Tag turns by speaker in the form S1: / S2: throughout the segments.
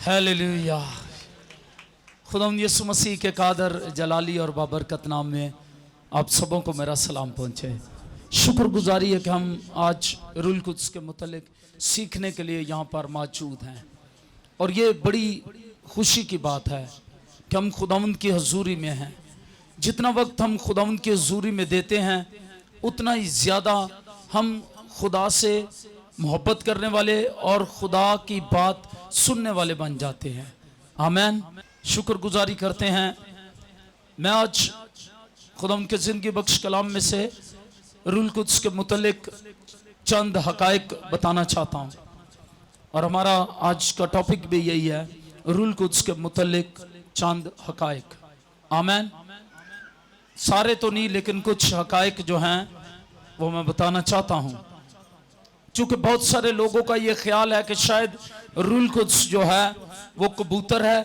S1: Hallelujah. खुदावंद यीशु मसीह के कादर जलाली और बाबरकत नाम में आप सबों को मेरा सलाम पहुँचे। शुक्रगुजारी है कि हम आज रूल कुद्स के मुतालिक सीखने के लिए यहाँ पर मौजूद हैं, और ये बड़ी खुशी की बात है कि हम खुदावंद की हजूरी में हैं। जितना वक्त हम खुदावंद की हजूरी में देते हैं उतना ही ज़्यादा हम खुदा से मोहब्बत करने वाले और खुदा की बात सुनने वाले बन जाते हैं। आमीन। शुक्रगुजारी करते हैं। मैं आज खुदावंद के ज़िंदगी बख्श कलाम में से रूल कुद्स के मुतालिक चंद हकायक बताना चाहता हूँ, और हमारा आज का टॉपिक भी यही है, रूल कुद्स के मुतालिक चंद हकायक। आमीन। सारे तो नहीं, लेकिन कुछ हकायक जो हैं वो मैं बताना चाहता हूँ। चूंकि बहुत सारे लोगों का ये ख्याल है कि शायद रूल कुद्स जो है वो कबूतर है।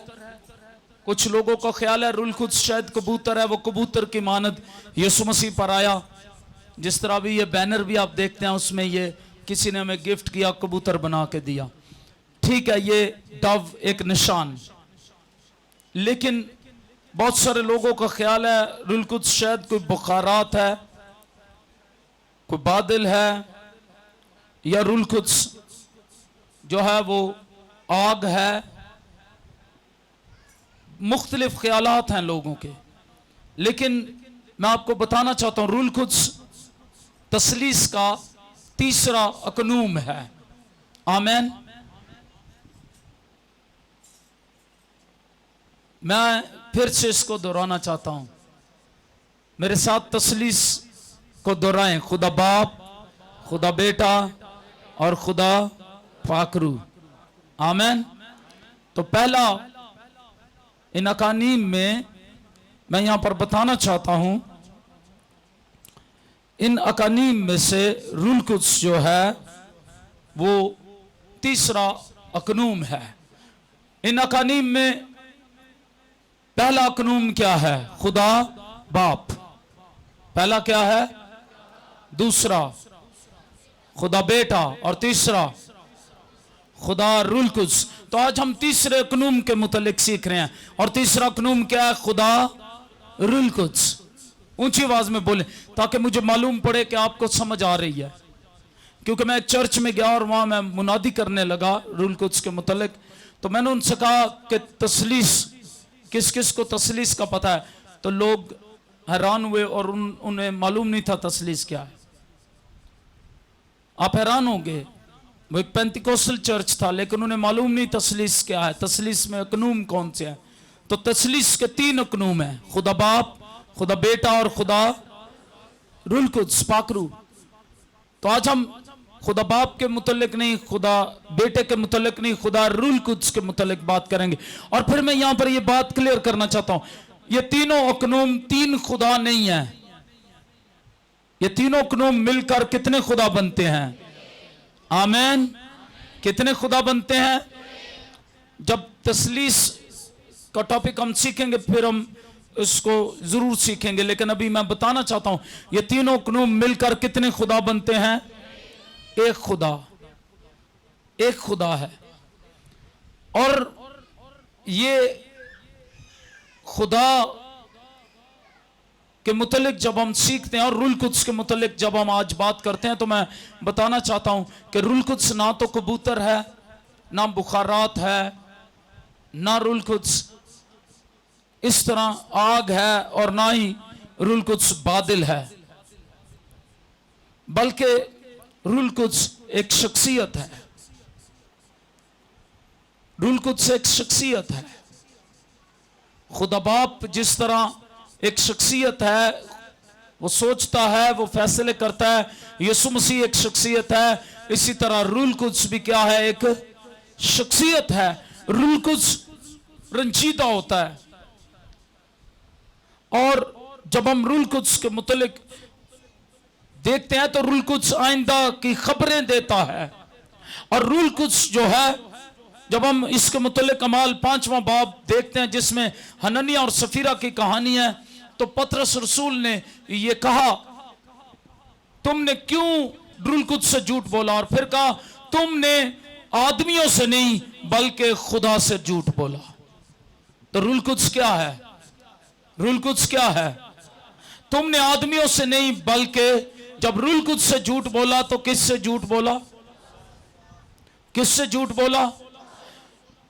S1: कुछ लोगों का ख्याल है रूल कुद्स शायद कबूतर है, वो कबूतर की मानद यीशु मसीह पर आया। जिस तरह भी ये बैनर भी आप देखते हैं, उसमें ये किसी ने हमें गिफ्ट किया, कबूतर बना के दिया। ठीक है, ये डव एक निशान, लेकिन बहुत सारे लोगों का ख्याल है रूल कुद्स शायद कोई बुखारात है, कोई बादल है, या रूल कुद्स जो है वो आग है। मुख्तलिफ ख्यालात हैं लोगों के, लेकिन मैं आपको बताना चाहता हूं रूल कुद्स तसलीस का तीसरा अकनूम है। आमीन। मैं फिर से इसको दोहराना चाहता हूं, मेरे साथ तसलीस को दोहराएं। खुदा बाप, खुदा बेटा और खुदा फाकरू। आमीन। तो पहला इन अकानीम में मैं यहां पर बताना चाहता हूं, इन अकानीम में से रूल कुद्स जो है वो तीसरा अकनूम है। इन अकानीम में पहला अकनूम क्या है? खुदा बाप। पहला क्या है? दूसरा खुदा बेटा, और तीसरा खुदा रूल कुद्स। तो आज हम तीसरे अकनूम के मुतालिक सीख रहे हैं, और तीसरा अकनूम क्या है? खुदा रूल कुद्स। ऊंची आवाज में बोले ताकि मुझे मालूम पड़े कि आपको समझ आ रही है। क्योंकि मैं एक चर्च में गया और वहां मैं मुनादी करने लगा रूल कुद्स के मुतालिक, तो मैंने उनसे कहा कि तसलीस, किस किस को तसलीस का पता है? तो लोग हैरान हुए और उन्हें मालूम नहीं था तसलीस क्या है। आप हैरान होंगे, वो एक पेंटिकोस्टल चर्च था, लेकिन उन्हें मालूम नहीं तसलीस क्या है, तसलीस में अकनूम कौन से हैं। तो तसलीस के तीन अकनूम हैं, खुदा बाप, खुदा बेटा और खुदा रूल कुद्स पाकरू। तो आज हम खुदा बाप के मुतालिक नहीं, खुदा बेटे के मुतालिक नहीं, खुदा रूल कुद्स के मुतालिक बात करेंगे। और फिर मैं यहां पर यह बात क्लियर करना चाहता हूं, ये तीनों अकनूम तीन खुदा नहीं है। ये तीनों अकनूम मिलकर कितने खुदा बनते हैं? आमीन। कितने खुदा बनते हैं? जब तसलीस का टॉपिक हम सीखेंगे फिर हम इसको जरूर सीखेंगे, लेकिन अभी मैं बताना चाहता हूं ये तीनों अकनूम मिलकर कितने खुदा बनते हैं? एक खुदा, एक खुदा है। और ये खुदा के मुतालिक जब हम सीखते हैं और रूल कुद्स के मुतालिक जब हम आज बात करते हैं, तो मैं बताना चाहता हूं कि रूल कुद्स ना तो कबूतर है, ना बुखारात है, ना रूल कुद्स इस तरह आग है, और ना ही रूल कुद्स बादल है, बल्कि रूल कुद्स एक शख्सियत है। रूल कुद्स एक शख्सियत है। खुदा बाप जिस तरह एक शख्सियत है, वो सोचता है, वो फैसले करता है, यीशु मसीह एक शख्सियत है, इसी तरह रूल कुद्स भी क्या है? एक शख्सियत है। रूल कुद्स रंजीदा होता है, और जब हम रूल कुद्स के मुतालिक देखते हैं तो रूल कुद्स आइंदा की खबरें देता है। और रूल कुद्स जो है, जब हम इसके मुतालिक अमाल 5वां बाब देखते हैं जिसमें हननिया और सफीरा की कहानी है, तो पतरस रसूल ने ये कहा, तुमने क्यों रूल कुद्स से झूठ बोला? और फिर कहा, तुमने आदमियों से नहीं बल्कि खुदा से झूठ बोला। तो रूल कुद्स क्या है? रूल कुद्स क्या है? तुमने आदमियों से नहीं बल्कि जब रूल कुद्स से झूठ बोला तो किससे झूठ बोला? किससे झूठ बोला?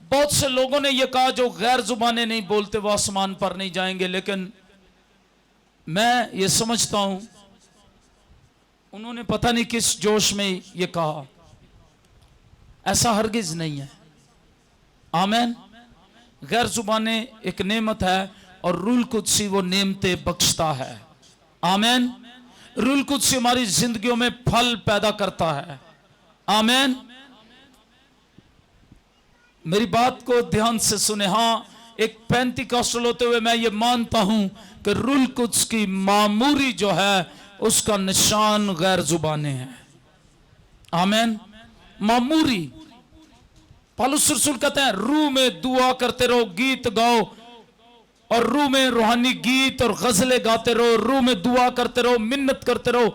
S1: बहुत से लोगों ने यह कहा जो गैर जुबानें नहीं बोलते वो आसमान पर नहीं जाएंगे, लेकिन मैं ये समझता हूं उन्होंने पता नहीं किस जोश में ये कहा। ऐसा हरगिज नहीं है। आमीन। गैर जुबानें एक नेमत है और रूल कुद्सी वो नेमतें बख्शता है। आमीन। रूल कुद्सी हमारी जिंदगियों में फल पैदा करता है। आमीन। मेरी बात को ध्यान से सुने। हां, एक पेंटिकॉस्टल होते हुए मैं ये मानता हूं कि रूल कुद्स की मामूरी जो है उसका निशान गैर जुबानें हैं। आमीन। मामूरी। पौलुस रसूल कहते हैं रूह में दुआ करते रहो, गीत गाओ, और रूह में रूहानी गीत और गजलें गाते रहो, रूह में दुआ करते रहो, मिन्नत करते रहो।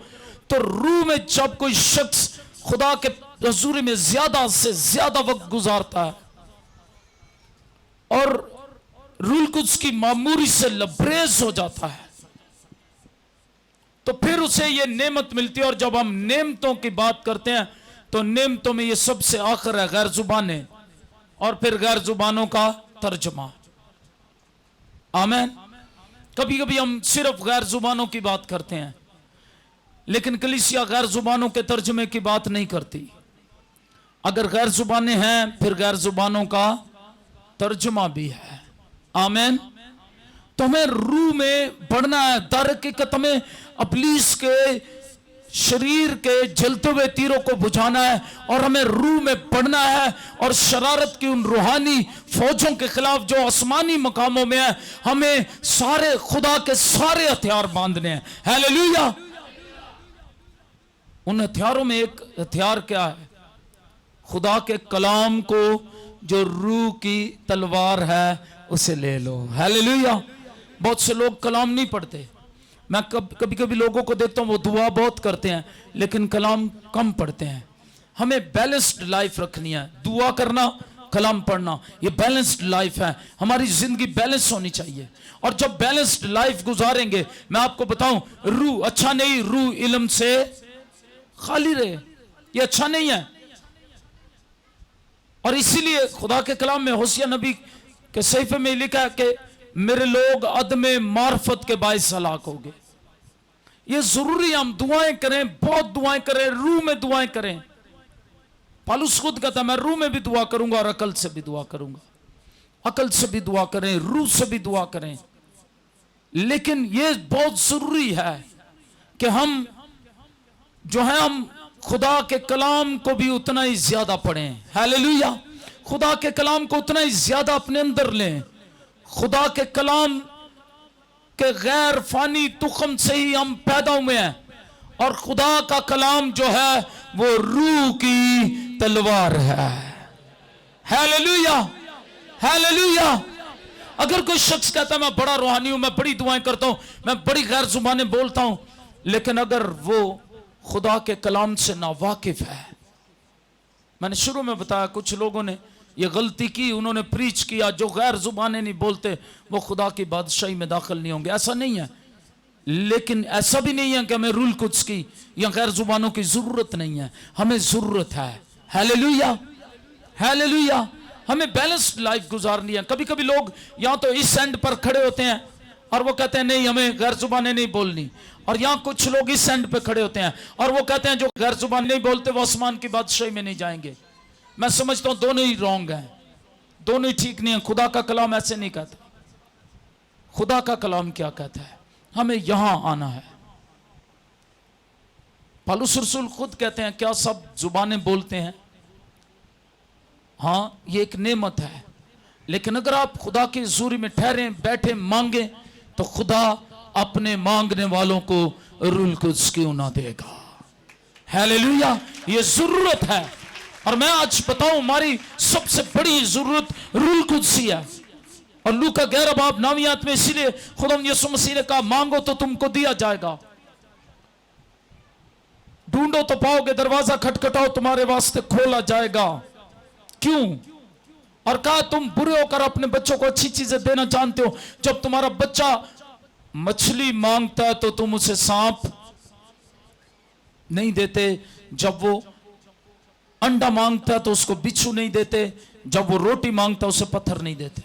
S1: तो रूह में जब कोई शख्स खुदा के हजूरी में ज्यादा से ज्यादा वक्त गुजारता है और रूल कुद्स की मामूरी से लबरेज हो जाता है, तो फिर उसे यह नेमत मिलती है। और जब हम नेमतों की बात करते हैं तो नेमतों में यह सबसे आखिर है गैर जुबानें, और फिर गैर जुबानों का तर्जमा। आमीन। कभी कभी हम सिर्फ गैर जुबानों की बात करते हैं, लेकिन कलीसिया गैर जुबानों के तर्जमे की बात नहीं करती। अगर गैर जुबानें हैं फिर गैर जुबानों का तर्जमा भी है। आमीन। तो हमें रूह में बढ़ना है। दर हकीकत हमें इब्लीस के शरीर के जलते हुए तीरों को बुझाना है और हमें रूह में बढ़ना है और शरारत की उन रूहानी फौजों के खिलाफ जो आसमानी मकामों में है, हमें सारे खुदा के सारे हथियार बांधने हैं। हालेलुया। उन हथियारों में एक हथियार क्या है? खुदा के कलाम को जो रूह की तलवार है उसे ले लो। हालेलुया। बहुत से लोग कलाम नहीं पढ़ते। मैं कभी कभी लोगों को देखता हूं वो दुआ बहुत करते हैं लेकिन कलाम कम पढ़ते हैं। हमें बैलेंस्ड लाइफ रखनी है। दुआ करना, कलाम पढ़ना, ये बैलेंस्ड लाइफ है। हमारी जिंदगी बैलेंस होनी चाहिए। और जब बैलेंस्ड लाइफ गुजारेंगे, मैं आपको बताऊं, रूह अच्छा नहीं, रूह इल्म से खाली रहे, ये अच्छा नहीं है। और इसीलिए खुदा के कलाम में होशिया नबी के सहीफे में लिखा है कि मेरे लोग अदमे मार्फत के बायस हलाक होंगे। ये जरूरी है हम दुआएं करें, बहुत दुआएं करें, रूह में दुआएं करें। पौलुस खुद कहता है मैं रूह में भी दुआ करूंगा और अकल से भी दुआ करूंगा। अकल से भी दुआ करें, रूह से भी दुआ करें। लेकिन ये बहुत जरूरी है कि हम जो है हम खुदा के कलाम को भी उतना ही ज्यादा पढ़ें। हालेलुया। खुदा के कलाम को उतना ही ज्यादा अपने अंदर लें। खुदा के कलाम के गैर फानी तुखम से ही हम पैदा हुए हैं और खुदा का कलाम जो है वो रूह की तलवार है। हालेलुया। हालेलुया। अगर कोई शख्स कहता है मैं बड़ा रूहानी हूं, मैं बड़ी दुआएं करता हूं, मैं बड़ी गैर जुबानें बोलता हूं, लेकिन अगर वो खुदा के कलाम से नावाकिफ है। मैंने शुरू में बताया कुछ लोगों ने ये गलती की, उन्होंने प्रीच किया जो गैर जुबानें नहीं बोलते वो खुदा की बादशाही में दाखिल नहीं होंगे। ऐसा नहीं है। लेकिन ऐसा भी नहीं है कि हमें रूल कुद्स की या गैर जुबानों की जरूरत नहीं है। हमें जरूरत है। हालेलुया। हालेलुया। हमें बैलेंस्ड लाइफ गुजारनी है। कभी कभी लोग या तो इस एंड पर खड़े होते हैं और वो कहते हैं नहीं हमें गैर जुबानें नहीं बोलनी, और यहां कुछ लोग इस एंड पे खड़े होते हैं और वो कहते हैं जो गैर जुबान नहीं बोलते वो आसमान की बादशाही में नहीं जाएंगे। मैं समझता हूं दोनों ही रॉन्ग हैं, दोनों ही ठीक नहीं है। खुदा का कलाम ऐसे नहीं कहता। खुदा का कलाम क्या कहता है? हमें यहां आना है। पौलुस रसूल खुद कहते हैं क्या सब जुबानें बोलते हैं? हां, ये एक नेमत है, लेकिन अगर आप खुदा की हुजूरी में ठहरे, बैठे, मांगे तो खुदा अपने मांगने वालों को रूल कुद्स क्यों ना देगा। हालेलुया। ये जरूरत है। और मैं आज बताऊं हमारी सबसे बड़ी जरूरत रूल कुद्स ही है। और लूका 11 बाब 9 आयत में इसीलिए खुदा यीशु मसीह ने कहा मांगो तो तुमको दिया जाएगा, ढूंढो तो पाओगे, दरवाजा खटखटाओ तुम्हारे वास्ते खोला जाएगा। क्यों? और कहा तुम बुरे होकर अपने बच्चों को अच्छी चीजें देना जानते हो। जब तुम्हारा बच्चा मछली मांगता है तो तुम उसे सांप नहीं देते, जब वो अंडा मांगता है तो उसको बिच्छू नहीं देते, जब वो रोटी मांगता है उसे पत्थर नहीं देते।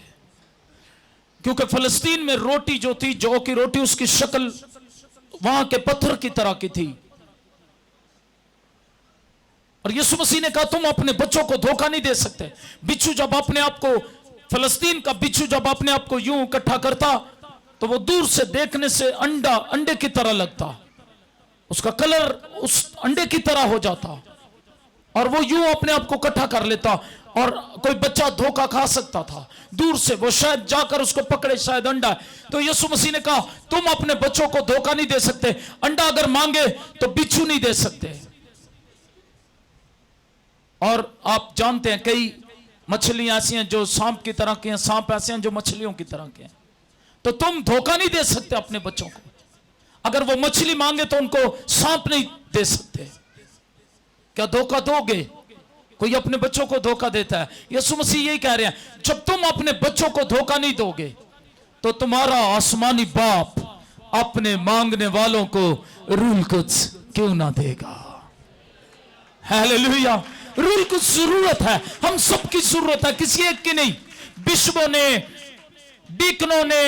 S1: क्योंकि फलस्तीन में रोटी जो थी, जौ की रोटी, उसकी शक्ल वहां के पत्थर की तरह की थी। और यीशु मसीह ने कहा तुम अपने बच्चों को धोखा नहीं दे सकते। बिच्छू जब अपने आप को, फलस्तीन का बिच्छू जब अपने आप को यूं इकट्ठा करता तो वो दूर से देखने से अंडे की तरह लगता, उसका कलर उस अंडे की तरह हो जाता, और वो यूं अपने आप को इकट्ठा कर लेता, और कोई बच्चा धोखा खा सकता था दूर से, वो शायद जाकर उसको पकड़े, शायद अंडा है। तो यीशु मसीह ने कहा तुम अपने बच्चों को धोखा नहीं दे सकते। अंडा अगर मांगे तो बिच्छू नहीं दे सकते। और आप जानते हैं कई मछलियां ऐसी हैं जो सांप की तरह की हैं, सांप ऐसे हैं जो मछलियों की तरह के हैं। तो तुम धोखा नहीं दे सकते अपने बच्चों को। अगर वो मछली मांगे तो उनको सांप नहीं दे सकते। क्या धोखा दोगे? कोई अपने बच्चों को धोखा देता है। यीशु मसीह यही कह रहे हैं, जब तुम अपने बच्चों को धोखा नहीं दोगे तो तुम्हारा आसमानी बाप अपने मांगने वालों को रूल कुछ क्यों ना देगा। हालेलुया। रूल कुछ जरूरत है, हम सबकी जरूरत है, किसी एक की नहीं। बिशपों ने, डीकनों ने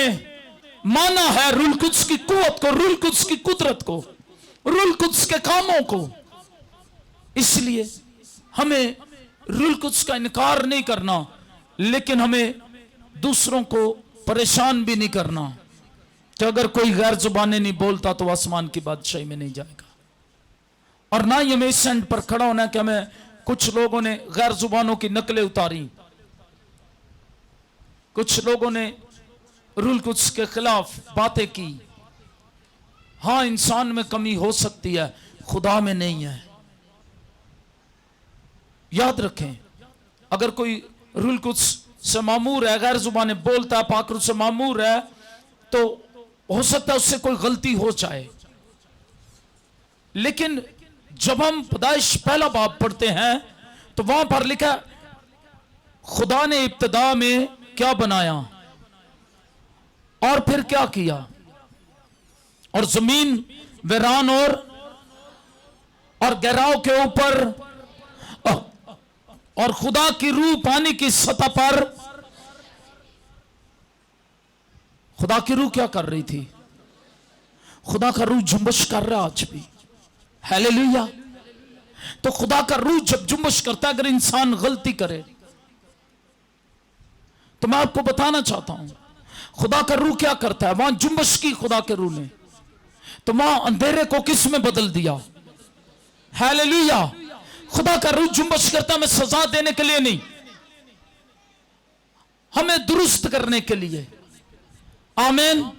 S1: माना है रूल कुछ की कुव्वत को, रूल कुछ की कुदरत को, रूल कुछ के कामों को। इसलिए हमें रूल कुछ का इनकार नहीं करना, लेकिन हमें दूसरों को परेशान भी नहीं करना कि अगर कोई गैर जुबानें नहीं बोलता तो आसमान की बादशाही में नहीं जाएगा। और ना ही हमें इस एंड पर खड़ा होना कि हमें, कुछ लोगों ने गैर जुबानों की नकलें उतारी, कुछ लोगों ने रूल कुछ के खिलाफ बातें की। हां, इंसान में कमी हो सकती है, खुदा में नहीं है। याद रखें, अगर कोई रूल कुछ से मामूर है, गैर जुबानें बोलता है, पाक रूह से मामूर है, तो हो सकता है उससे कोई गलती हो जाए। लेकिन जब हम पैदाइश पहला बाब पढ़ते हैं तो वहां पर लिखा खुदा ने इब्तिदा में क्या बनाया और फिर क्या किया, और जमीन वीरान और गहराव के ऊपर, और खुदा की रूह पानी की सतह पर। खुदा की रूह क्या कर रही थी? खुदा का रूह जुम्बश कर रहा आज भी। हालेलुया। तो खुदा का रूह जब जुम्बश करता है, अगर इंसान गलती करे, तो मैं आपको बताना चाहता हूं खुदा का रूह क्या करता है। वहां जुम्बश की खुदा के रूह ने, तो वहां अंधेरे को किस में बदल दिया? हालेलुया। खुदा का रूह जुम्बश करता है, हमें सजा देने के लिए नहीं, हमें दुरुस्त करने के लिए। आमीन।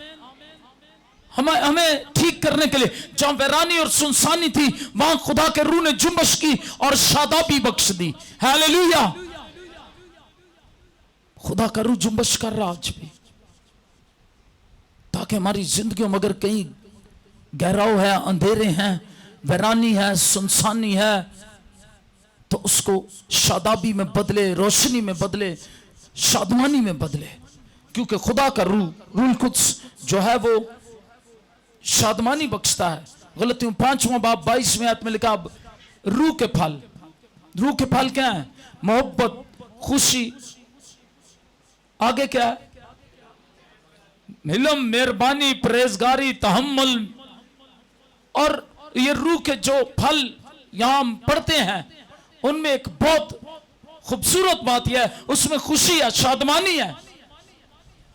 S1: हमें ठीक करने के लिए। जहां वैरानी और सुनसानी थी, वहां खुदा के रूह ने जुम्बश की और शादाबी बख्श दी। हालेलुया। खुदा का रूह जुम्बश कर रहा आज भी, ताकि हमारी जिंदगियों में अगर कहीं गहराव है, अंधेरे हैं, वैरानी है, सुनसानी है, तो उसको शादाबी में बदले, रोशनी में बदले, शादमानी में बदले। क्योंकि खुदा का रूह कुछ जो है वो शादमानी बख्शता है। गलतियों 5वां बाब 22वें आयत में लिखा, अब रूह के फल, रूह के फल क्या है? मोहब्बत, खुशी, आगे क्या है? हिलम, मेहरबानी, परहेजगारी, तहम्मुल। और ये रूह के जो फल यहां हम पढ़ते हैं, उनमें एक बहुत खूबसूरत बात यह है, उसमें खुशी है, शादमानी है।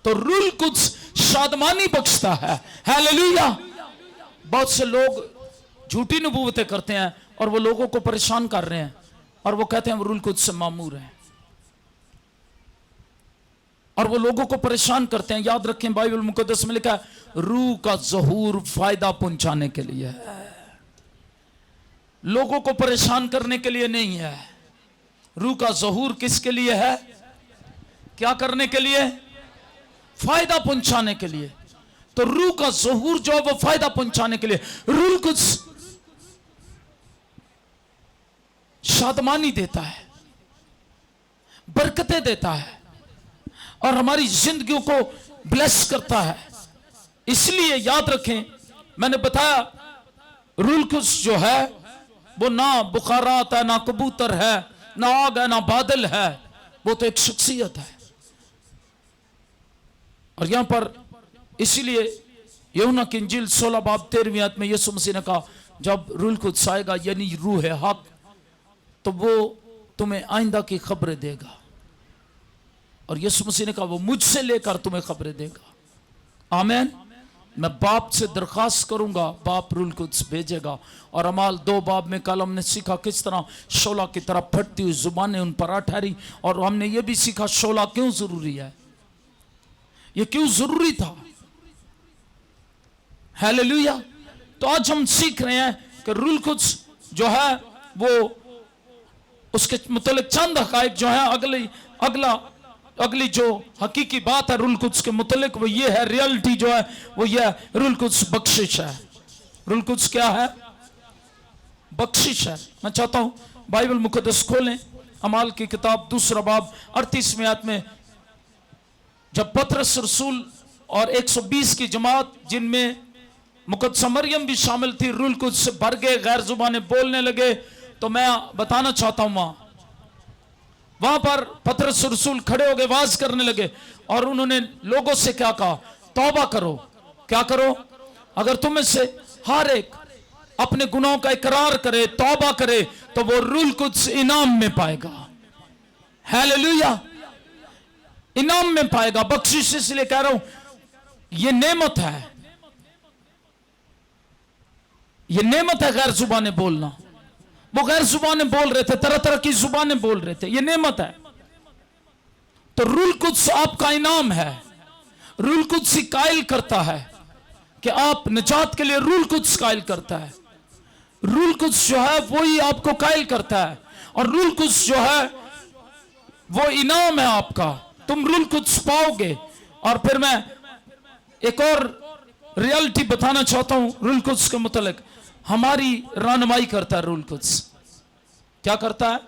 S1: तो रूह कुछ शादमानी बख्शता है। हालेलुया। बहुत से लोग झूठी नबूवतें करते हैं और वो लोगों को परेशान कर रहे हैं, और वो कहते हैं वो रूह कुछ से मामूर है, और वो लोगों को परेशान करते हैं। याद रखें, बाइबल मुकद्दस में लिखा है, रूह का ज़हूर फायदा पहुंचाने के लिए है, लोगों को परेशान करने के लिए नहीं है। रूह का ज़हूर किसके लिए है? क्या करने के लिए? फायदा पहुंचाने के लिए। तो रूह का ज़हूर जो है वो फायदा पहुंचाने के लिए। रूह कुछ शादमानी देता है। बरकतें देता है और हमारी जिंदगियों को ब्लेस करता है। इसलिए याद रखें, मैंने बताया रूल कुद्स जो है वो ना बुखारात है, ना कबूतर है, ना आग है, ना बादल है, वो तो एक शख्सियत है। और यहां पर इसीलिए यूहन्ना की इंजील 16 बाब 13वीं आयत में यीशु मसीह ने कहा, जब रूल कुद्स आएगा यानी रूह है हक, तो वो तुम्हें आइंदा की खबरें देगा। और यीशु मसीह ने कहा वो मुझसे लेकर तुम्हें खबरें देगा। आमीन। मैं बाप से दरखास्त करूंगा, बाप रूल कुद्स भेजेगा। और अमाल 2 बाब में कल हमने सीखा किस तरह शोला की तरह फटती हुई जुबानें उन पर आ ठहरी। और हमने ये भी सीखा शोला क्यों जरूरी है, ये क्यों जरूरी था। हालेलुया। तो आज हम सीख रहे हैं कि रूल कुद्स जो है वो उसके मुतल्लिक चंद हकायक जो है, अगली जो हकीकी बात है रूल कुद्स के मुतल्लिक वो ये है, रियलिटी जो है वो ये है, रूल कुद्स बख्शिश है। रूल कुद्स क्या है? बख्शिश है। मैं चाहता हूं बाइबल मुकद्दस खोलें, अमाल की किताब 2 बाब 38वें आयत में, जब पतरस रसूल और 120 की जमात जिनमें मुकद्दसा मरियम भी शामिल थी रूल कुद्स से भर गए, गैर जुबानें बोलने लगे, तो मैं बताना चाहता हूं वहां पर पतरस रसूल खड़े हो गए, वाज करने लगे और उन्होंने लोगों से क्या कहा? तौबा करो। क्या करो? अगर तुम में से हर एक अपने गुनाहों का इकरार करे, तौबा करे, तो वो रूल कुद्स इनाम में पाएगा। हालेलुया। इनाम में पाएगा, बख्शिश। इसलिए कह रहा हूं ये नेमत है, ये नेमत है गैर जुबानें बोलना। वो गैर जुबानें बोल रहे थे, तरह तरह की जुबानें बोल रहे थे, ये नेमत है। तो रूल कुद्स आपका इनाम है। रूल कुद्स ही कायल करता है कि आप निजात के लिए रूल कुद्स कायल करता है। रूल कुद्स जो है वो ही आपको कायल करता है। और रूल कुद्स जो है वो इनाम है आपका, तुम रूल कुद्स पाओगे। और फिर मैं एक और रियलिटी बताना चाहता हूं रूल कुद्स के मुतालिक। हमारी रहनुमाई करता है रूल कुद्स। क्या करता है?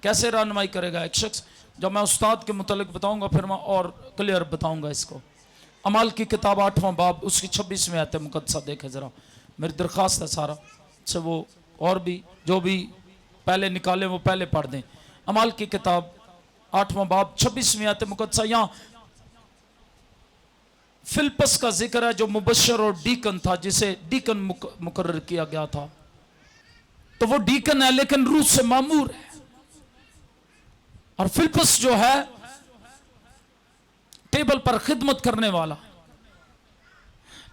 S1: कैसे रहनुमाई करेगा एक शख्स? जब मैं उस्ताद के मुतालिक बताऊंगा फिर मैं और क्लियर बताऊंगा इसको। अमाल की किताब 8वां बाब उसकी 26वें आयत मुकद्दसा देखे जरा। मेरी दरख्वास्त है सारा से वो और भी जो भी पहले निकाले वो पहले पढ़ दें। अमाल की किताब 8वां बाब 26वीं आयत मुकद्दसा। यहां फिलिप्पस का जिक्र है जो मुबशर और डीकन था, जिसे डीकन मुकर्रर किया गया था। तो वो डीकन है लेकिन रूस से मामूर है। और फिलिप्पस जो है टेबल पर खिदमत करने वाला।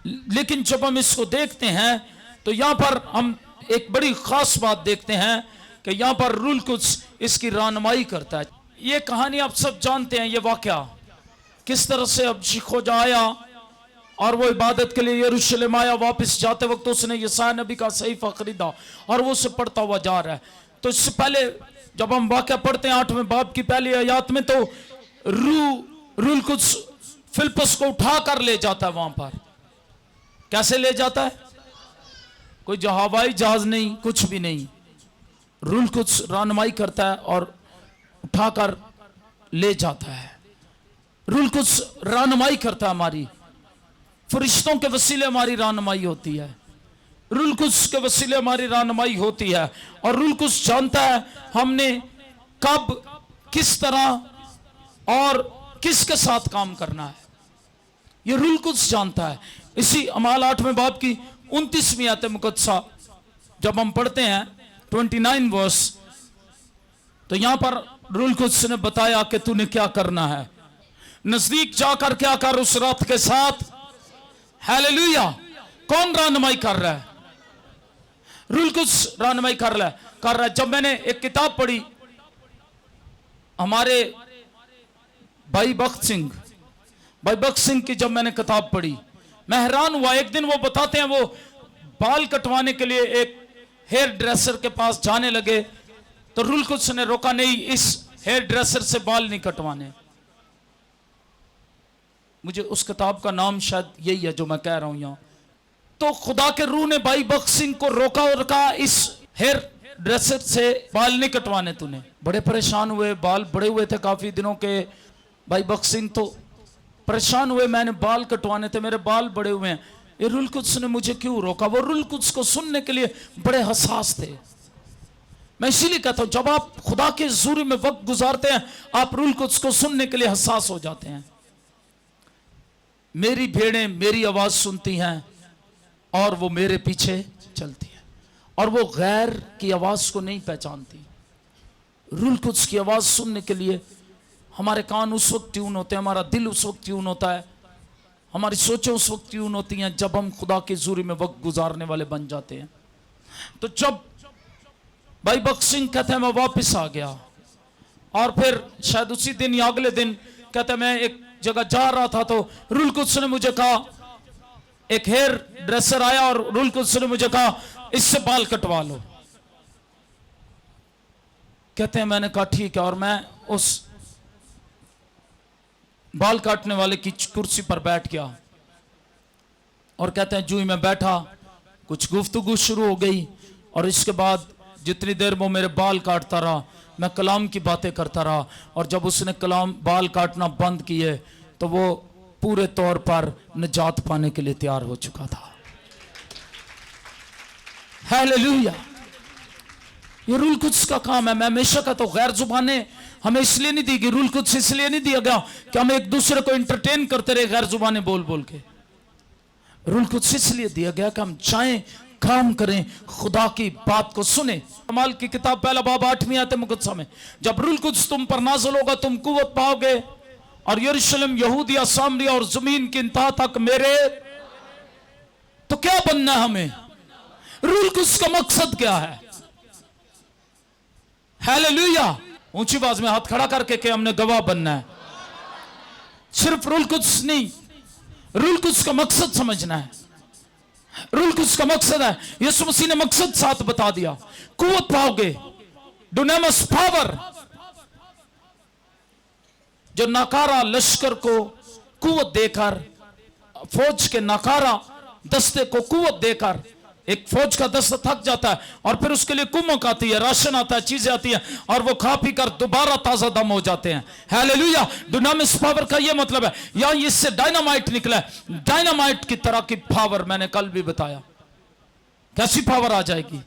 S1: लेकिन जब हम इसको देखते हैं तो यहां पर हम एक बड़ी खास बात देखते हैं कि यहां पर रूल कुद्स इसकी रहनुमाई करता है। ये कहानी आप सब जानते हैं, ये वाकया किस तरह से अब खोजा आया और वो इबादत के लिए यरूशलेम आया। वापस जाते वक्त उसने यशायाह नबी का सहीफा खरीदा और वो उसे पढ़ता हुआ जा रहा है। तो इससे पहले जब हम वाकया पढ़ते हैं 8वें बाब की पहली आयत में, तो रूल कुद्स फिलिप्पस को उठा कर ले जाता है। वहां पर कैसे ले जाता है? कोई हवाई जहाज नहीं, कुछ भी नहीं। रूल कुद्स रहनुमाई करता है और उठाकर ले जाता है। रूल कुद्स रहनुमाई करता है हमारी, फरिश्तों के वसीले हमारी रहनुमाई होती है। रूल कुद्स के वसीले हमारी रहनुमाई होती है। और रूल कुद्स जानता है हमने कब, किस तरह और किसके साथ काम करना है। ये रूल कुद्स जानता है। इसी अमाल 8वें बाब की 29वीं आयत मुकद्दसा जब हम पढ़ते हैं 29 वर्स, तो यहां पर रूल कुद्स ने बताया कि तूने क्या करना है। नजदीक जाकर क्या कर उस रात के साथ। हालेलुया। कौन रहनुमाई कर रहा है? रूल कुद्स रहनुमाई कर रहा है। जब मैंने एक किताब पढ़ी हमारे भाई बख्त सिंह की, जब मैंने किताब पढ़ी मैं हैरान हुआ। एक दिन वो बताते हैं वो बाल कटवाने के लिए एक हेयर ड्रेसर के पास जाने लगे, तो रूल कुद्स ने रोका, नहीं, इस हेयर ड्रेसर से बाल नहीं कटवाने। मुझे उस किताब का नाम शायद यही है जो मैं कह रहा हूं यहां। तो खुदा के रूह ने भाई बख्त सिंह को रोका और कहा इस हेयर ड्रेसर से बाल नहीं कटवाने तूने। बड़े परेशान हुए, बाल बड़े हुए थे काफी दिनों के। भाई बख्सिंग तो परेशान हुए, मैंने बाल कटवाने थे, मेरे बाल बड़े हुए हैं, ये रूल कुद्स ने मुझे क्यों रोका? वो रूल कुद्स को सुनने के लिए बड़े हसास थे। मैं इसीलिए कहता हूं जब आप खुदा के ज़ुरी में वक्त गुजारते हैं, आप रूल कुद्स को सुनने के लिए हसास हो जाते हैं। मेरी भेड़ें मेरी आवाज सुनती हैं और वो मेरे पीछे चलती हैं, और वो गैर की आवाज को नहीं पहचानती। रूल कुद्स की आवाज सुनने के लिए हमारे कान उस वक्त ट्यून होते हैं, हमारा दिल उस वक्त ट्यून होता है, हमारी सोचें उस वक्त ट्यून होती हैं जब हम खुदा के ज़ुरी में वक्त गुजारने वाले बन जाते हैं। तो जब भाई बख्सिंग कहते हैं मैं वापस आ गया, और फिर शायद उसी दिन या अगले दिन कहते हैं मैं एक जगह जा रहा था, तो रूल कुद्स ने मुझे कहा, एक हेयर ड्रेसर आया और रूल कुद्स ने मुझे कहा इससे बाल कटवा लो। कहते हैं मैंने कहा ठीक है, और मैं उस बाल काटने वाले की कुर्सी पर बैठ गया, और कहते हैं जो ही मैं बैठा कुछ गुफ्तगू शुरू हो गई, और इसके बाद जितनी देर वो मेरे बाल काटता रहा मैं कलाम की बातें करता रहा, और जब उसने कलाम बाल काटना बंद किए तो वो पूरे तौर पर निजात पाने के लिए तैयार हो चुका था। हालेलुया। ये रूल कुद्स का काम है। मैं हमेशा कहता हूं गैर जुबानें हमें इसलिए नहीं दी गई, रूल कुद्स इसलिए नहीं दिया गया कि हम एक दूसरे को एंटरटेन करते रहे गैर जुबानें बोल बोल के। रूल कुद्स इसलिए दिया गया कि हम चाहें काम करें, खुदा की बात को सुने। कमाल की किताब पहला बाब 8वीं आयत मुकद्दसा में, जब रूल कुद्स तुम पर नाज़िल होगा तुम कुव्वत पाओगे, और यरूशलेम यहूदिया सामरिया और जमीन की इंतहा तक मेरे। तो क्या बनना है हमें? रूल कुद्स का मकसद क्या है? हालेलुया। ऊंची आवाज में हाथ खड़ा करके कि हमने गवाह बनना है। सिर्फ रूल कुद्स नहीं, रूल कुद्स का मकसद समझना है। रूल कुद्स का मकसद है, यीशु मसीह ने मकसद साथ बता दिया। कुव्वत पाओगे, डुनामिस पावर, जो नाकारा लश्कर को कुव्वत देकर, फौज के नाकारा दस्ते को कुव्वत देकर, एक फौज का दस्ता थक जाता है और फिर उसके लिए कुमक आती है, राशन आता है, चीजें आती हैं, और वो खा पी कर दोबारा ताजा दम हो जाते हैं। हालेलुया। डुनामिस पावर का ये मतलब है, या इससे डायनामाइट निकला है, डायनामाइट की तरह की पावर। मैंने कल भी बताया कैसी पावर आ जाएगी,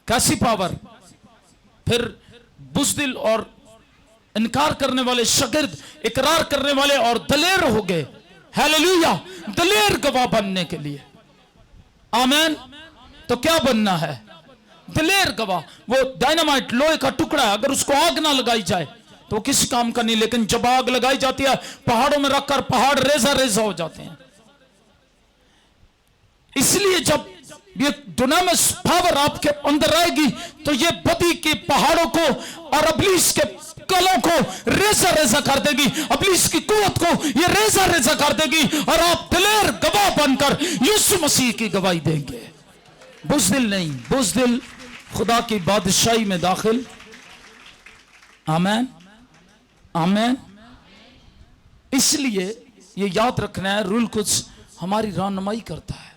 S1: कैसी पावर। फिर बुज़दिल और इनकार करने वाले शागिर्द इकरार करने वाले और दलेर हो गए। हालेलुया। दलेर गवाह बनने के लिए, आमीन। तो क्या बनना है? दलेर गवाह। वो डायनामाइट लोहे का टुकड़ा है, अगर उसको आग ना लगाई जाए तो किसी काम का नहीं, लेकिन जब आग लगाई जाती है पहाड़ों में रखकर पहाड़ रेजा रेजा हो जाते हैं। इसलिए जब ये डुनामिस पावर आपके अंदर आएगी तो ये बदी के पहाड़ों को और इब्लीस के कलों को रेजा रेजा कर देगी, इब्लीस की कुव्वत को ये रेजा रेजा कर देगी, और आप दलेर गवाह बनकर यीशु मसीह की गवाही देंगे। बुज़दिल नहीं, बुज़दिल खुदा की बादशाही में दाखिल। आमीन, आमीन। इसलिए ये याद रखना है, रूल कुद्स हमारी रहनुमाई करता है।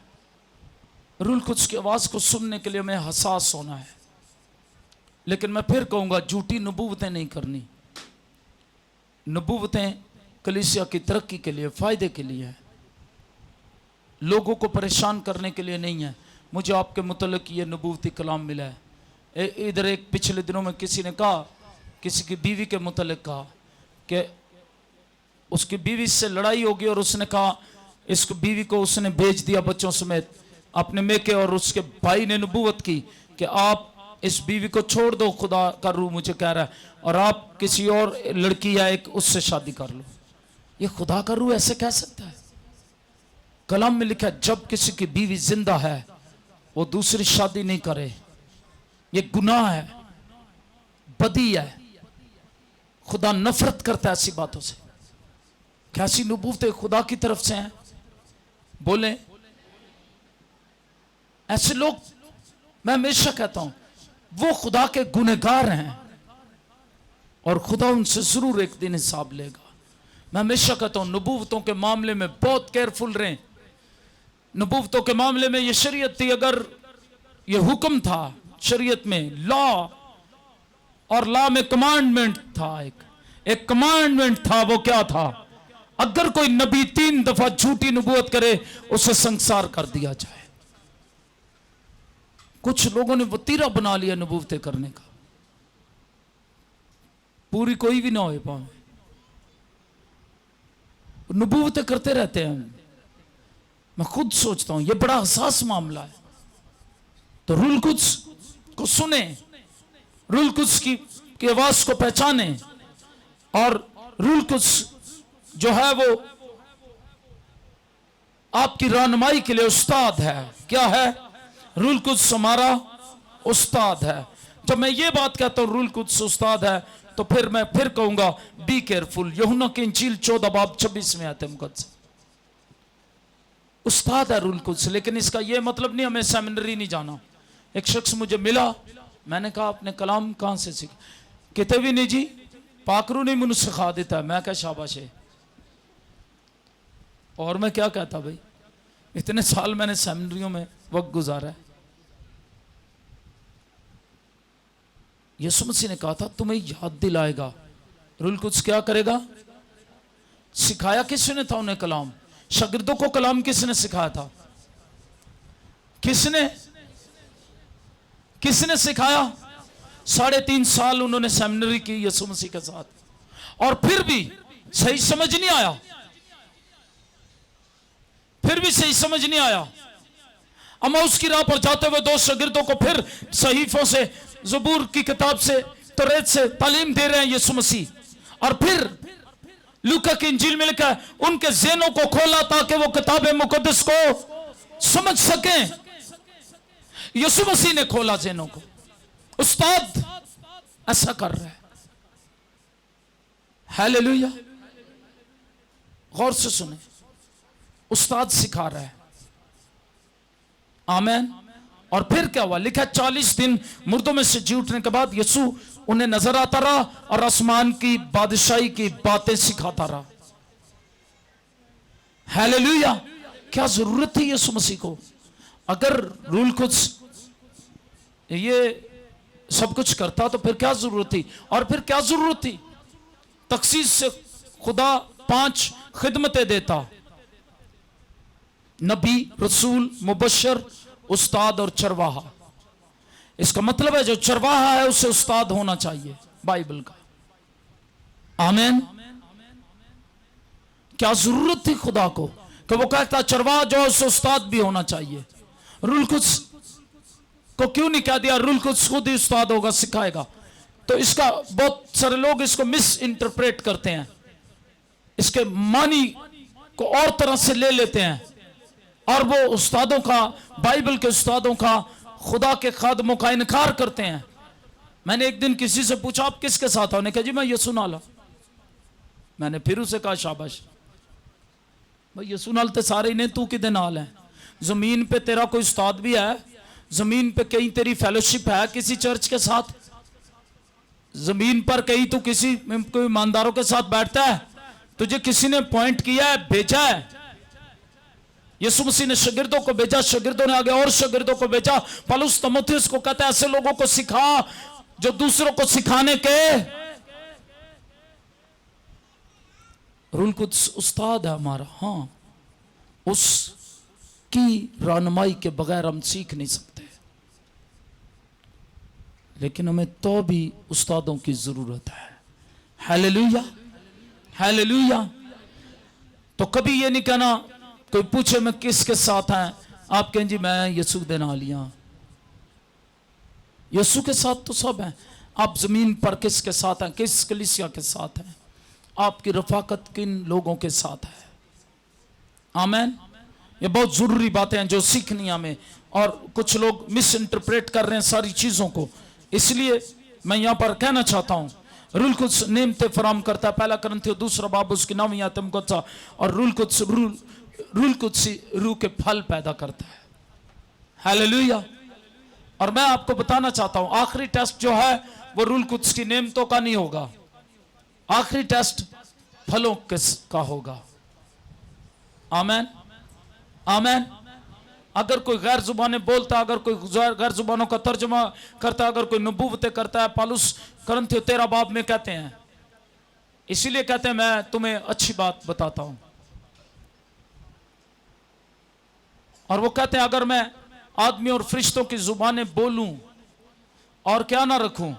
S1: रूल कुद्स की आवाज को सुनने के लिए हमें हसास होना है। लेकिन मैं फिर कहूंगा झूठी नबूवतें नहीं करनी। नबूवतें कलीसिया की तरक्की के लिए, फायदे के लिए है, लोगों को परेशान करने के लिए नहीं है। मुझे आपके मुतल्लिक ये नबूवती कलाम मिला है। इधर एक पिछले दिनों में किसी ने कहा, किसी की बीवी के मुतल्लिक कहा कि उसकी बीवी से लड़ाई होगी और उसने कहा, इसको बीवी को उसने भेज दिया बच्चों समेत अपने मेके, और उसके भाई ने नबूवत की कि आप इस बीवी को छोड़ दो, खुदा का रूह मुझे कह रहा है, और आप किसी और लड़की या एक उससे शादी कर लो। ये खुदा का रूह ऐसे कह सकता है? कलाम में लिखा है जब किसी की बीवी जिंदा है वो दूसरी शादी नहीं करे, ये गुनाह है, बदी है। खुदा नफरत करता है ऐसी बातों से। कैसी नबूवतें खुदा की तरफ से हैं? बोले ऐसे लोग, मैं हमेशा कहता हूं वो खुदा के गुनहगार हैं और खुदा उनसे जरूर एक दिन हिसाब लेगा। मैं हमेशा कहता हूं नबूवतों के मामले में बहुत केयरफुल रहें। नबूवतों के मामले में ये शरीयत थी, अगर ये हुक्म था शरीयत में, लॉ, और लॉ में कमांडमेंट था। एक कमांडमेंट था। वो क्या था? अगर कोई नबी 3 दफा झूठी नबूवत करे उसे संसार कर दिया जाए। कुछ लोगों ने वतीरा बना लिया नबूवतें करने का, पूरी कोई भी ना हो पाए, नबूवतें करते रहते हैं। मैं खुद सोचता हूं ये बड़ा हसास मामला है। तो रूल कुद्स को सुने, रूल कुद्स की आवाज को पहचाने, और रूल कुद्स जो है वो आपकी रहनुमाई के लिए उस्ताद है। क्या है? रूल कुद्स हमारा उस्ताद है। जब मैं ये बात कहता हूं रूल कुद्स उस्ताद है, तो फिर मैं फिर कहूंगा बी केयरफुल। यूहन्ना की इंजील 14 बाब 26 में आते मुकद्दस उस्ताद है रूल कुद्स। लेकिन इसका यह मतलब नहीं हमें सेमिनरी नहीं जाना। एक शख्स मुझे मिला, मैंने कहा आपने कलाम कहां से सीखा? कहते भी नहीं जी, पाकरू ने मुझे सिखा देता है। मैं क्या शाबाश है। और मैं क्या कहता भाई, इतने साल मैंने सेमिनरियों में वक्त गुजारा है। यीशु मसीह ने कहा था तुम्हें याद दिलाएगा। रूल कुद्स क्या करेगा? सिखाया किसने था उन्हें कलाम? शागिर्दों को कलाम किसने सिखाया था? किसने सिखाया? 3.5 साल उन्होंने सेमिनरी की यीशु मसीह के साथ, और फिर भी सही समझ नहीं आया। फिर भी सही समझ नहीं आया। अमाउस की राह पर जाते हुए 2 शागिर्दों को फिर सहीफों से, ज़बूर की किताब से, तौरात से तालीम दे रहे हैं यीशु मसीह। और फिर लूका की इंजील में लिखा है उनके ज़हनों को खोला ताकि वो किताब मुकद्दस को समझ सकें। यीशु मसीह ने खोला ज़हनों को। उस्ताद ऐसा कर रहा है। हालेलुया। गौर से सुने, उस्ताद सिखा रहा है। आमीन। और फिर क्या हुआ? लिखा 40 दिन मुर्दों में से जी उठने के बाद यीशु उन्हें नजर आता रहा और आसमान की बादशाही की बातें सिखाता रहा। हालेलुया। क्या जरूरत थी यीशु मसीह को? अगर रूल कुद्स ये सब कुछ करता तो फिर क्या जरूरत थी? और फिर क्या जरूरत थी? तखसीस से खुदा 5 खिदमतें देता, नबी, रसूल, मुबश्शिर, उस्ताद और चरवाहा। इसका मतलब है जो चरवाहा है उसे उस्ताद होना चाहिए बाइबल का। आमीन। क्या जरूरत थी खुदा को कि वो कहता चरवाहा जो है उसे उस्ताद भी होना चाहिए? रूल कुद्स को क्यों नहीं कह दिया रूल कुद्स खुद ही उस्ताद होगा, सिखाएगा? तो इसका बहुत सारे लोग इसको मिस इंटरप्रेट करते हैं, इसके मानी को और तरह से ले लेते हैं, और वो उस्तादों का, बाइबल के उस्तादों का, खुदा के खादमों का इनकार करते हैं। मैंने एक दिन किसी से पूछा आप किसके साथ हो? कहा जी मैं यीशु नाल। मैंने फिर उसे कहा शाबाश भाई, यीशु नाल तो सारे ही ने, तू किदे नाल है? जमीन पे तेरा कोई उस्ताद भी है? जमीन पे कहीं तेरी फेलोशिप है किसी चर्च के साथ? जमीन पर कहीं तू किसी कोई ईमानदारों के साथ बैठता है? तुझे किसी ने पॉइंट किया है, भेजा है? यीशु मसीह ने शागिर्दों को भेजा, शागिर्दों ने आगे और शागिर्दों को भेजा। पौलुस तीमुथियुस को कहता है ऐसे लोगों को सिखा जो दूसरों को सिखाने के। रूल कुद्स उस्ताद है हमारा। हाँ, उसकी रहनुमाई के बगैर हम सीख नहीं सकते, लेकिन हमें तो भी उस्तादों की जरूरत है। Hallelujah, hallelujah. तो कभी ये नहीं कहना, कोई पूछे मैं किसके साथ हैं, आप कहें जी मैं यीशु दे नाल ही हां। यीशु के साथ तो सब हैं। आप जमीन पर किसके साथ हैं? किस कलीसिया के साथ हैं? आपकी रफाकत किन लोगों के साथ है? आमीन। ये बहुत जरूरी बातें हैं जो सीखनी हमें, और कुछ लोग मिस इंटरप्रेट कर रहे हैं सारी चीजों को। इसलिए मैं यहां पर कहना चाहता हूं रूल कुद्स नेमतें फराम करता है। 1 कुरिन्थियों 2 बाब उसकी 9वीं आयत मुकद्दसा। और रूल कुद्स रूह के फल पैदा करता है। हालेलुया। और मैं आपको बताना चाहता हूं आखिरी टेस्ट जो है वो रूल कुद्स की नेमतों का नहीं होगा, आखिरी टेस्ट फलों का होगा। आमीन, आमीन, अगर कोई गैर जुबानें बोलता है, अगर कोई गैर जुबानों का तर्जुमा करता है, अगर कोई नबूवतें करता है, पालूस करंथियों 13 बाब में कहते हैं, इसीलिए कहते हैं मैं तुम्हें अच्छी बात बताता हूं। और वो कहते हैं अगर मैं आदमी और फरिश्तों की जुबानें बोलूं और क्या ना रखूं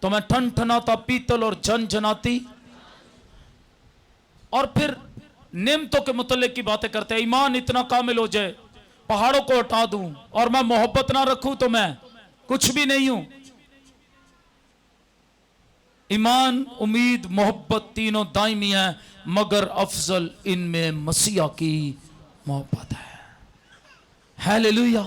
S1: तो मैं ठन ठनाता पीतल और झनझनाती। और फिर नेमतों के मुतल्लिक की बातें करते हैं, ईमान इतना कामिल हो जाए पहाड़ों को हटा दूं और मैं मोहब्बत ना रखूं तो मैं कुछ भी नहीं हूं। ईमान, उम्मीद, मोहब्बत तीनों दायमी है, मगर अफजल इनमें मसीहा की मोहब्बत है। हालेलुया।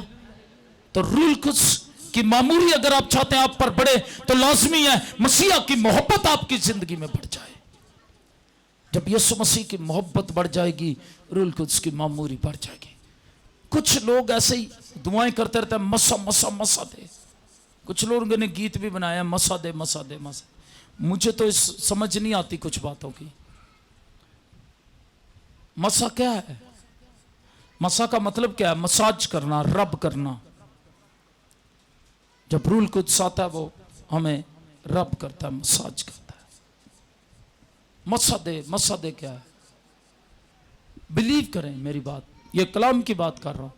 S1: तो रूल कुद्स की मामूरी अगर आप चाहते हैं आप पर बढ़े तो लाजमी है मसीहा की मोहब्बत आपकी जिंदगी में बढ़ जाए। जब यीशु मसीह की मोहब्बत बढ़ जाएगी, रूल कुद्स की मामूरी बढ़ जाएगी। कुछ लोग ऐसे ही दुआएं करते रहते हैं, मसा मसा मसा दे। कुछ लोगों ने गीत भी बनाया, मसा दे मसा दे मसा। मुझे तो इस समझ नहीं आती कुछ बातों की। मसा क्या है? मसा का मतलब क्या है? मसाज करना, रब करना। जब रूल कुद्स आता है वो हमें रब करता है, मसाज करता है। मसा दे क्या है? बिलीव करें मेरी बात, ये कलाम की बात कर रहा हूं।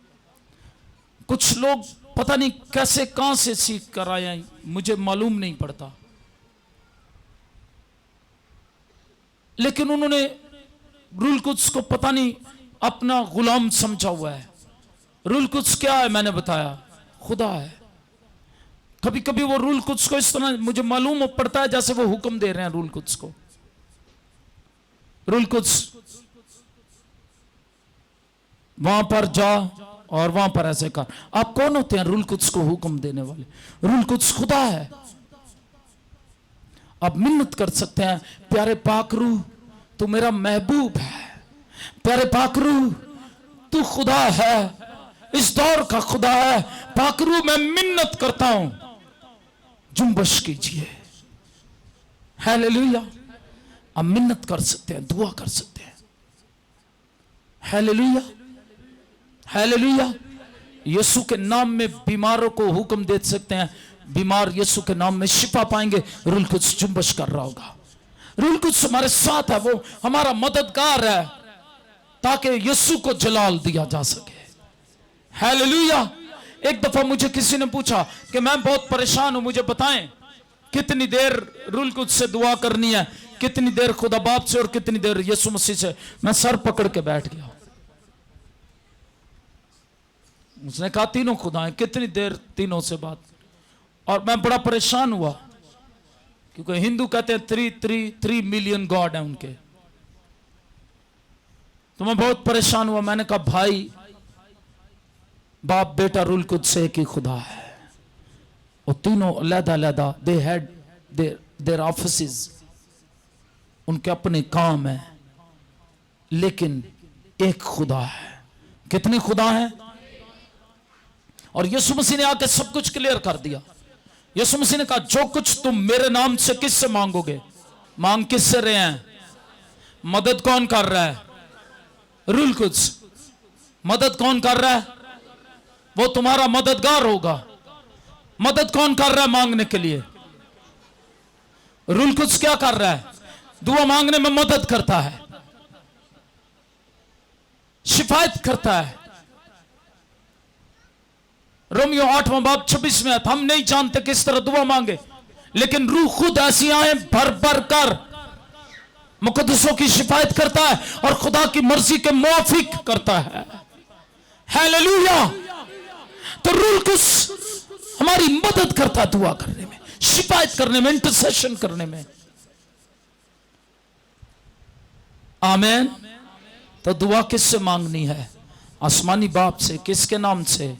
S1: कुछ लोग पता नहीं कैसे कहां से सीख कर आए, मुझे मालूम नहीं पड़ता, लेकिन उन्होंने रूल कुद्स को पता नहीं अपना गुलाम समझा हुआ है। रूल कुद्स क्या है? मैंने बताया, खुदा है। कभी कभी वो रूल कुद्स को इस तरह मुझे मालूम पड़ता है जैसे वो हुक्म दे रहे हैं रूल कुद्स को। रूल कुद्स वहां पर जा और वहां पर ऐसे कर। आप कौन होते हैं रूल कुद्स को हुक्म देने वाले? रूल कुद्स खुदा है। आप मिन्नत कर सकते हैं, प्यारे पाकरू तू मेरा महबूब है, प्यारे पाकरू तू खुदा है, इस दौर का खुदा है। पाकरू मैं मिन्नत करता हूं, जुम्बश कीजिए। हालेलुया। आप मिन्नत कर सकते हैं, दुआ कर सकते हैं। Hallelujah, hallelujah. यीशु के नाम में बीमारों को हुक्म दे सकते हैं, बीमार यीशु के नाम में शिफा पाएंगे। रूल कुद्स जुम्बश कर रहा होगा। रूल कुद्स हमारे साथ है, वो हमारा मददगार है ताकि यीशु को जलाल दिया जा सके। हालेलुया। एक दफा मुझे किसी ने पूछा कि मैं बहुत परेशान हूं, मुझे बताएं कितनी देर रूल कुद्स से दुआ करनी है, कितनी देर खुदा बाप से और कितनी देर यीशु मसीह से। मैं सर पकड़ के बैठ गया। उसने कहा तीनों खुदा हैं, कितनी देर तीनों से बात। और मैं बड़ा परेशान हुआ क्योंकि हिंदू कहते हैं 3 मिलियन गॉड है उनके। तो मैं बहुत परेशान हुआ। मैंने कहा भाई, बाप बेटा रूल कुद्स एक ही खुदा है। वो तीनों अलग-अलग, दे हैड देयर ऑफिसेस, उनके अपने काम है, लेकिन एक खुदा है। कितने खुदा हैं? और यीशु मसीह ने आकर सब कुछ क्लियर कर दिया। यीशु मसीह ने कहा जो कुछ तुम मेरे नाम से किससे मांगोगे, मांग किससे रहे हैं? मदद कौन कर रहा है? Rule Quds. मदद कौन कर रहा है? वो तुम्हारा मददगार होगा। मदद कौन कर रहा है मांगने के लिए? रूल कुद्स क्या कर रहा है? दुआ मांगने में मदद करता है, शिफायत करता है। रोमियो 8वां बाब 26 में हम नहीं जानते किस तरह दुआ मांगे, लेकिन रूह खुद ऐसी आए भर भर कर मुकद्दसों की शिफायत करता है और खुदा की मर्जी के मुआफिक करता है। हालेलुया। तो रूह कुद्स हमारी मदद करता है दुआ करने में, शिफायत करने में, इंटरसेशन करने में। आमीन। तो दुआ किससे मांगनी है? आसमानी बाप से। किसके नाम से?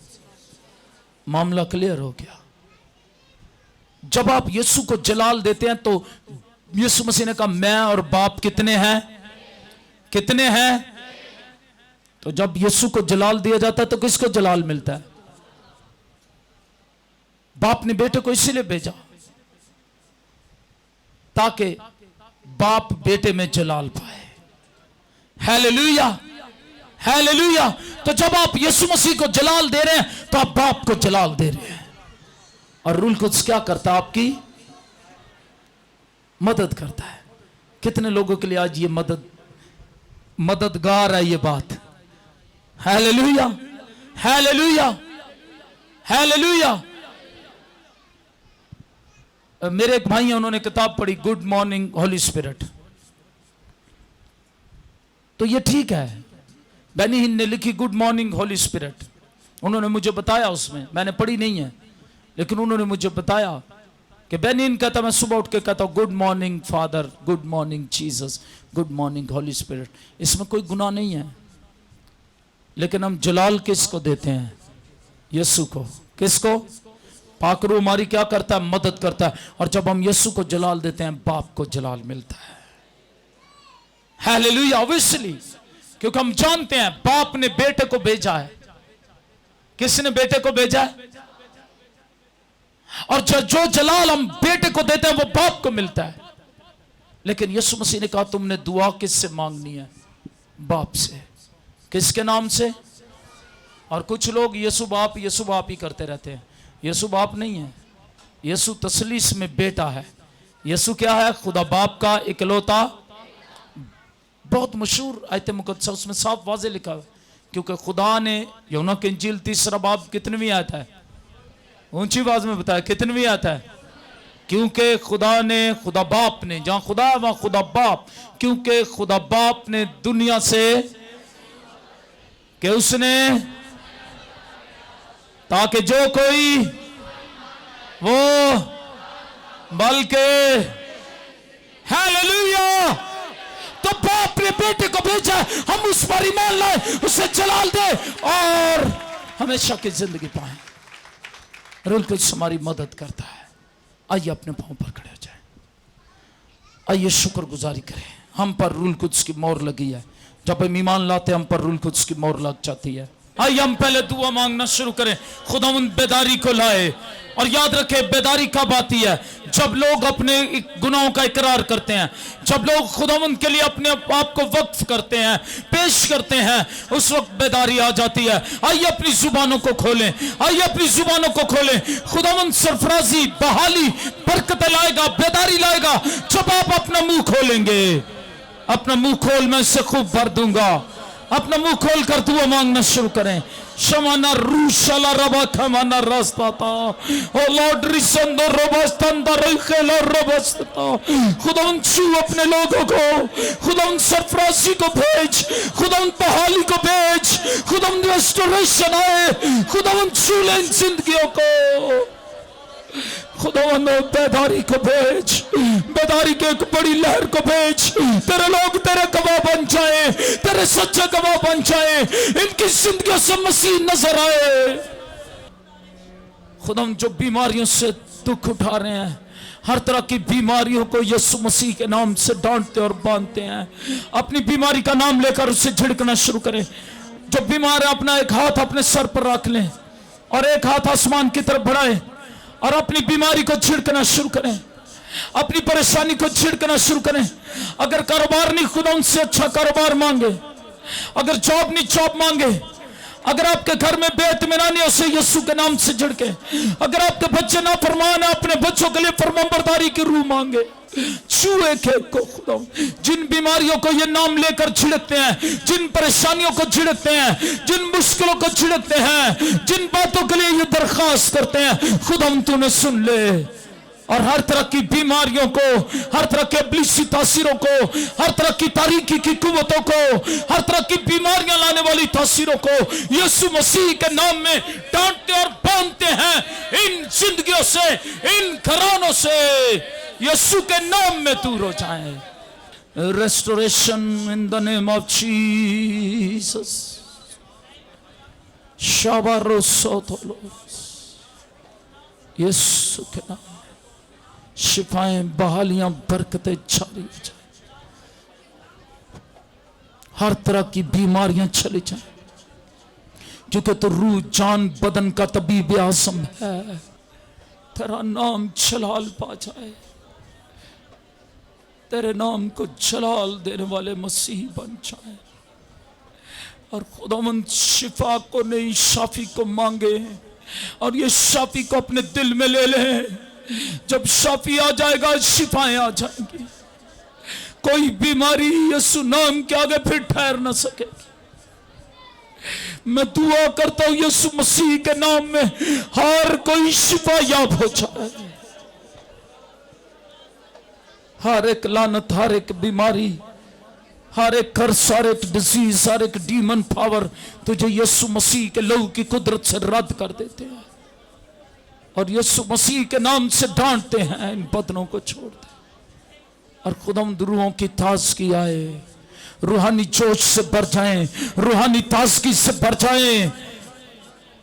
S1: मामला क्लियर हो गया। जब आप यीशु को जलाल देते हैं तो यीशु मसीह ने कहा मैं और बाप कितने हैं? कितने हैं? तो जब यीशु को जलाल दिया जाता है तो किसको जलाल मिलता है? बाप ने बेटे को इसीलिए भेजा ताकि बाप बेटे में जलाल पाए। Hallelujah, hallelujah. तो जब आप यीशु मसीह को जलाल दे रहे हैं तो आप बाप को जलाल दे रहे हैं। और रूल कुछ क्या करता है? आपकी मदद करता है। कितने लोगों के लिए आज ये मददगार है ये बात? Hallelujah, hallelujah, hallelujah. मेरे एक भाई हैं, उन्होंने किताब पढ़ी गुड मॉर्निंग होली स्पिरिट। तो ये ठीक है, बेनी हिन ने लिखी गुड मॉर्निंग होली स्पिरिट। उन्होंने मुझे बताया, उसमें मैंने पढ़ी नहीं है लेकिन उन्होंने मुझे बताया कि बेनी हिन कहता, मैं सुबह उठ के कहता हूं good morning father, good morning Jesus, good morning Holi spirit. इसमें कोई गुनाह नहीं है, लेकिन हम जलाल किसको देते हैं? यीशु को। किसको? पाकरू हमारी क्या करता है? मदद करता है। और जब हम यीशु को जलाल देते हैं, बाप को जलाल मिलता है। हालेलुया। ऑब्वियसली, क्योंकि हम जानते हैं बाप ने बेटे को भेजा है। किसने बेटे को भेजा है? और जो जलाल हम बेटे को देते हैं वो बाप को मिलता है। लेकिन यीशु मसीह ने कहा तुमने दुआ किससे मांगनी है? बाप से। किसके नाम से? और कुछ लोग यीशु बाप ही करते रहते हैं। यीशु बाप नहीं है, यीशु तसलीस में बेटा है। यीशु क्या है? खुदा बाप का इकलौता। बहुत मशहूर आयत मुकद्दसा, उसमें साफ वाज़े लिखा है, क्योंकि खुदा ने यूहन्ना की इंजील 3 बाब कितनवीं आयत है? ऊंची आवाज में बताया कितनवीं आयत है? क्योंकि खुदा बाप ने, जहां खुदा है वहां खुदा बाप, क्योंकि खुदा बाप ने दुनिया से कि उसने, ताकि जो कोई वो बल्कि, हालेलुया। तो बाप ने बेटे को भेजा, हम उस पर ईमान लाए, उसे जलाल दे और हमेशा की जिंदगी पाए। रूल कुछ हमारी मदद करता है। आइए अपने पांव पर खड़े हो जाए, आइए शुक्रगुजारी करें। हम पर रूल कुछ की मोहर लगी है। जब हम ईमान लाते हैं हम पर रूल कुछ की मोहर लग जाती है। आइए हम पहले दुआ मांगना शुरू करें। खुदावंद बेदारी को लाए। और याद रखें, बेदारी कब आती है? जब लोग अपने गुनाहों का इकरार करते हैं, जब लोग खुदावंद के लिए अपने आप को वक्फ करते हैं, पेश करते हैं, उस वक्त बेदारी आ जाती है। आइए अपनी जुबानों को खोलें, आइए अपनी जुबानों को खोलें। खुदावंद सरफराजी, बहाली, बरकत लाएगा, बेदारी लाएगा जब आप अपना मुंह खोलेंगे। अपना मुंह खोल, मैं इससे खूब भर दूंगा। अपना मुंह खोल कर दुआ मांगना शुरू करें। शमाना रूशाला रबा खमाना रास्ता ओ लॉर्ड रिसंदो रोबस्तंदा रखेला रोबस्ता। खुदावंद छू अपने लोगों को, खुदावंद सरफराजी को भेज, खुदावंद बहाली को भेज, खुदावंद रेस्टोरेशन आए, खुदावंद छू ले जिंदगियों को। खुदावंद बेदारी को भेज, बेदारी के एक बड़ी लहर को भेज। तेरे लोग तेरे गवाह बन जाए, तेरे सच्चे गवाह बन जाए, इनकी जिंदगियों से मसीह नजर आए। खुदावंद जो बीमारियों से दुख उठा रहे हैं, हर तरह की बीमारियों को यीशु मसीह के नाम से डांटते और बांधते हैं। अपनी बीमारी का नाम लेकर उसे झिड़कना शुरू करें। जो बीमार है अपना एक हाथ अपने सर पर रख लें और एक हाथ आसमान की तरफ बढ़ाएं और अपनी बीमारी को छिड़कना शुरू करें, अपनी परेशानी को छिड़कना शुरू करें। अगर कारोबार नहीं, खुदा उनसे अच्छा कारोबार मांगे। अगर जॉब नहीं, जॉब मांगे। अगर आपके घर में बेइत्मीनानी है, उसे यीशु के नाम से झिड़के। अगर आपके बच्चे नाफरमान है, अपने बच्चों के लिए फरमाबरदारी की रूह मांगे। छुए के को खुदा, जिन बीमारियों को ये नाम लेकर छिड़कते हैं, जिन परेशानियों को छिड़कते हैं, जिन मुश्किलों को छिड़कते हैं, जिन बातों के लिए ये दरखास्त करते हैं, खुदा तूने सुन ले। और हर तरह की बीमारियों को, हर तरह के इब्लीसी तासीरों को, हर तरह की तारीकी की कुव्वतों को, हर तरह की बीमारियां लाने वाली तासीरों को यीशु मसीह के नाम में डांटते और बांधते हैं। इन जिंदगियों से, इन घरानों से यीशु के नाम में दूर हो जाए। Restoration in the name of Jesus. शाबारोसोतोलो, यीशु के नाम शिफाएं, बहालियां, बरकतें जारी हो जाए। हर तरह की बीमारियां चली जाए, क्योंकि तो रूह, जान, बदन का तबीब आज़म है। तेरा नाम जलाल पा जाए, तेरे नाम को जलाल देने वाले मसीह बन जाए। और खुदावंद शिफा को नहीं, शाफी को मांगे और ये शाफी को अपने दिल में ले ले। जब शाफी आ जाएगा शिफाएं आ जाएंगी। कोई बीमारी यीशु नाम के आगे फिर ठहर ना सकेगी। मैं दुआ करता हूं यीशु मसीह के नाम में हर कोई शिफा याब हो जाए। हर एक लानत, हर एक बीमारी, हर एक कर्स, हर एक डिजीज, हर एक डीमन पावर तुझे यीशु मसीह के लहू की कुदरत से रद्द कर देते हैं और यीशु मसीह के नाम से डांटते हैं। इन बदनों को छोड़ दे और खुदावंद रूहों की ताजगी आए, रूहानी जोश से भर जाएं, रूहानी ताजगी से भर जाएं।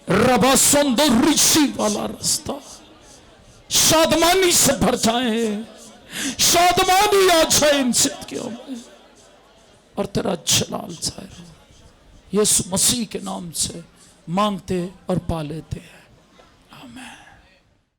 S1: रबा सुंदर ऋषि वाला रास्ता शादमानी से भर जाएं, शादमानी आ जाए इन जिंदगियों में और तेरा जलाल जाहिर हो। यीशु मसीह के नाम से मांगते और पा लेते हैं। आमीन।